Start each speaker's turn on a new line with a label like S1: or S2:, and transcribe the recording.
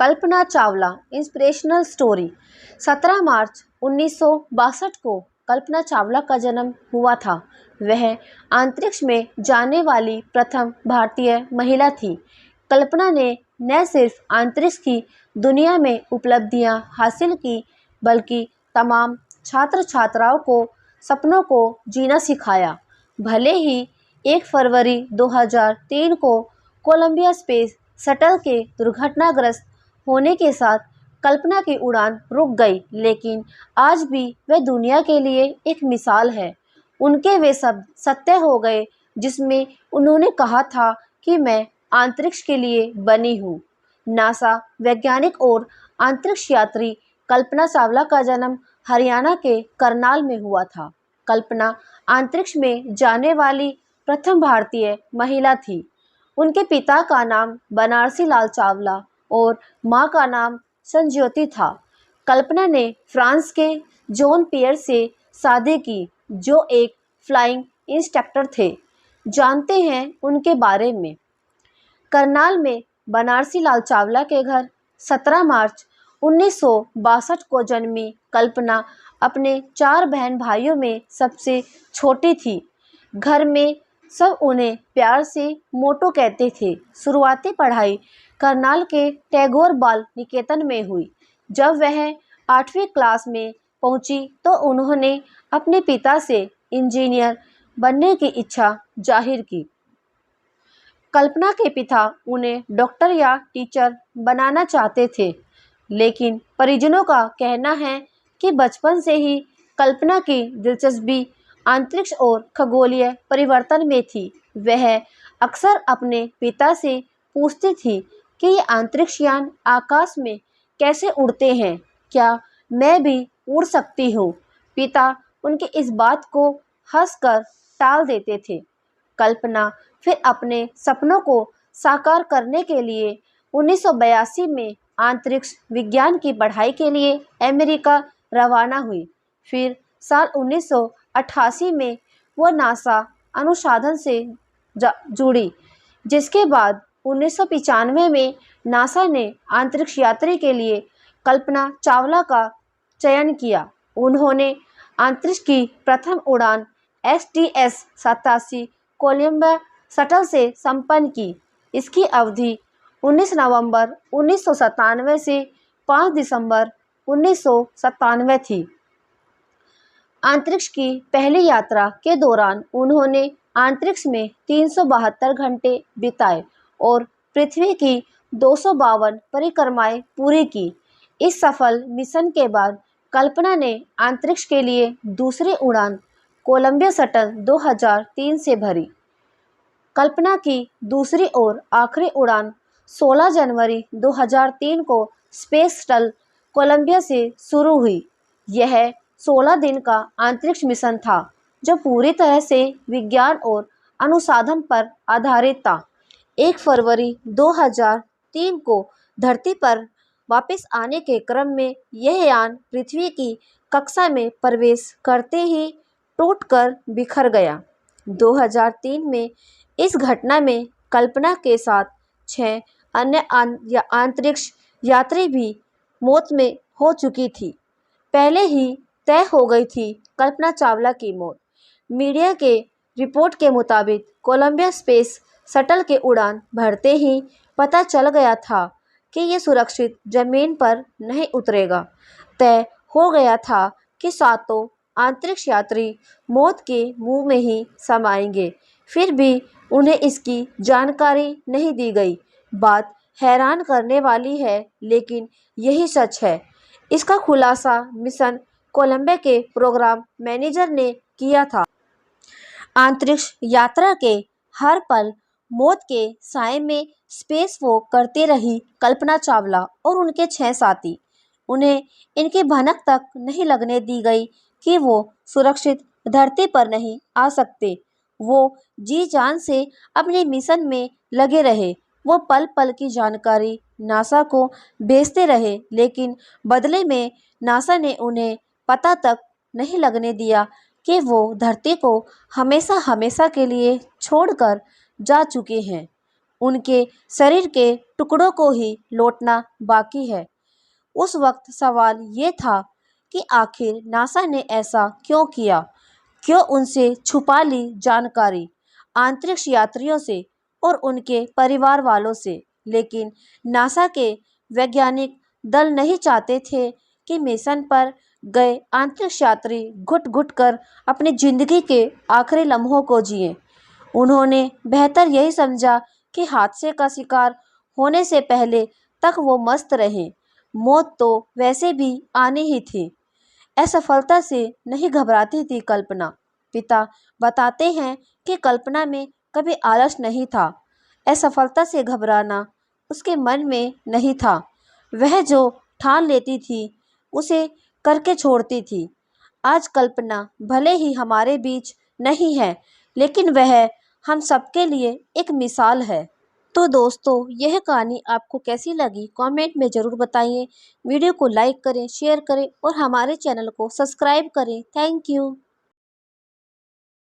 S1: Kalpana Chawla inspirational story. 17 मार्च 1962 को कल्पना चावला का जन्म हुआ था। वह अंतरिक्ष में जाने वाली प्रथम भारतीय महिला थी। कल्पना ने न सिर्फ अंतरिक्ष की दुनिया में उपलब्धियां हासिल की, बल्कि तमाम छात्र छात्राओं को सपनों को जीना सिखाया। भले ही 1 फरवरी 2003 को कोलंबिया स्पेस शटल के दुर्घटनाग्रस्त होने के साथ कल्पना की उड़ान रुक गई, लेकिन आज भी वह दुनिया के लिए एक मिसाल है। उनके वे शब्द सत्य हो गए जिसमें उन्होंने कहा था कि मैं अंतरिक्ष के लिए बनी हूँ। नासा वैज्ञानिक और अंतरिक्ष यात्री कल्पना चावला का जन्म हरियाणा के करनाल में हुआ था। कल्पना अंतरिक्ष में जाने वाली प्रथम भारतीय महिला थी। उनके पिता का नाम बनारसी लाल चावला और मां का नाम संज्योति था। कल्पना ने फ्रांस के जॉन पियर से शादी की, जो एक फ्लाइंग इंस्ट्रक्टर थे। जानते हैं उनके बारे में। करनाल में बनारसी लाल चावला के घर 17 मार्च 1962 को जन्मी कल्पना अपने 4 बहन भाइयों में सबसे छोटी थी। घर में सब उन्हें प्यार से मोटू कहते थे। शुरुआती पढ़ाई करनाल के टैगोर बाल निकेतन में हुई। जब वह 8वीं क्लास में पहुंची तो उन्होंने अपने पिता से इंजीनियर बनने की इच्छा जाहिर की। कल्पना के पिता उन्हें डॉक्टर या टीचर बनाना चाहते थे, लेकिन परिजनों का कहना है कि बचपन से ही कल्पना की दिलचस्पी अंतरिक्ष और खगोलीय परिवर्तन में थी। वह अक्सर अपने पिता से पूछती थी कि ये अंतरिक्ष यान आकाश में कैसे उड़ते हैं, क्या मैं भी उड़ सकती हूँ। पिता उनकी इस बात को हंसकर टाल देते थे। कल्पना फिर अपने सपनों को साकार करने के लिए 1982 में अंतरिक्ष विज्ञान की पढ़ाई के लिए अमेरिका रवाना हुई। फिर साल 1988 में वह नासा अनुसंधान से जुड़ी, जिसके बाद 1995 में नासा ने अंतरिक्ष यात्री के लिए कल्पना चावला का चयन किया। उन्होंने अंतरिक्ष की प्रथम उड़ान STS-87 कोलंबिया शटल से संपन्न की। इसकी अवधि 19 नवंबर 1997 से 5 दिसंबर 1997 थी। अंतरिक्ष की पहली यात्रा के दौरान उन्होंने अंतरिक्ष में 372 घंटे बिताए और पृथ्वी की 252 परिक्रमाएं पूरी की। इस सफल मिशन के बाद कल्पना ने अंतरिक्ष के लिए दूसरी उड़ान कोलंबिया शटल 2003 से भरी। कल्पना की दूसरी और आखिरी उड़ान 16 जनवरी 2003 को स्पेस शटल कोलंबिया से शुरू हुई। यह 16 दिन का अंतरिक्ष मिशन था, जो पूरी तरह से विज्ञान और अनुसंधान पर आधारित था। 1 फरवरी 2003 को धरती पर वापस आने के क्रम में यह यान पृथ्वी की कक्षा में प्रवेश करते ही टूटकर बिखर गया। 2003 में इस घटना में कल्पना के साथ 6 अन्य अंतरिक्ष यात्री भी मौत में हो चुकी थी। पहले ही तय हो गई थी कल्पना चावला की मौत। मीडिया के रिपोर्ट के मुताबिक कोलंबिया स्पेस शटल के उड़ान भरते ही पता चल गया था कि ये सुरक्षित जमीन पर नहीं उतरेगा। तय हो गया था कि सातों अंतरिक्ष यात्री मौत के मुंह में ही समाएंगे। फिर भी उन्हें इसकी जानकारी नहीं दी गई। बात हैरान करने वाली है, लेकिन यही सच है। इसका खुलासा मिशन कोलंबिया के प्रोग्राम मैनेजर ने किया था। अंतरिक्ष यात्रा के हर पल मौत के साए में स्पेस वॉक करती रही कल्पना चावला और उनके 6 साथी। उन्हें इनकी भनक तक नहीं लगने दी गई कि वो सुरक्षित धरती पर नहीं आ सकते। वो जी जान से अपने मिशन में लगे रहे। वो पल पल की जानकारी नासा को भेजते रहे, लेकिन बदले में नासा ने उन्हें पता तक नहीं लगने दिया कि वो धरती को हमेशा हमेशा के लिए छोड़कर जा चुके हैं। उनके शरीर के टुकड़ों को ही लौटना बाकी है। उस वक्त सवाल ये था कि आखिर नासा ने ऐसा क्यों किया, क्यों उनसे छुपा ली जानकारी अंतरिक्ष यात्रियों से और उनके परिवार वालों से। लेकिन नासा के वैज्ञानिक दल नहीं चाहते थे कि मिशन पर गए अंतरिक्ष यात्री घुट घुट कर अपनी जिंदगी के आखिरी लम्हों को जिए। उन्होंने बेहतर यही समझा कि हादसे का शिकार होने से पहले तक वो मस्त रहें। मौत तो वैसे भी आनी ही थी। असफलता से नहीं घबराती थी कल्पना। पिता बताते हैं कि कल्पना में कभी आलस नहीं था। असफलता से घबराना उसके मन में नहीं था। वह जो ठान लेती थी उसे करके छोड़ती थी। आज कल्पना भले ही हमारे बीच नहीं है, लेकिन वह हम सबके लिए एक मिसाल है। तो दोस्तों, यह कहानी आपको कैसी लगी कमेंट में ज़रूर बताइए। वीडियो को लाइक करें, शेयर करें और हमारे चैनल को सब्सक्राइब करें। Thank you.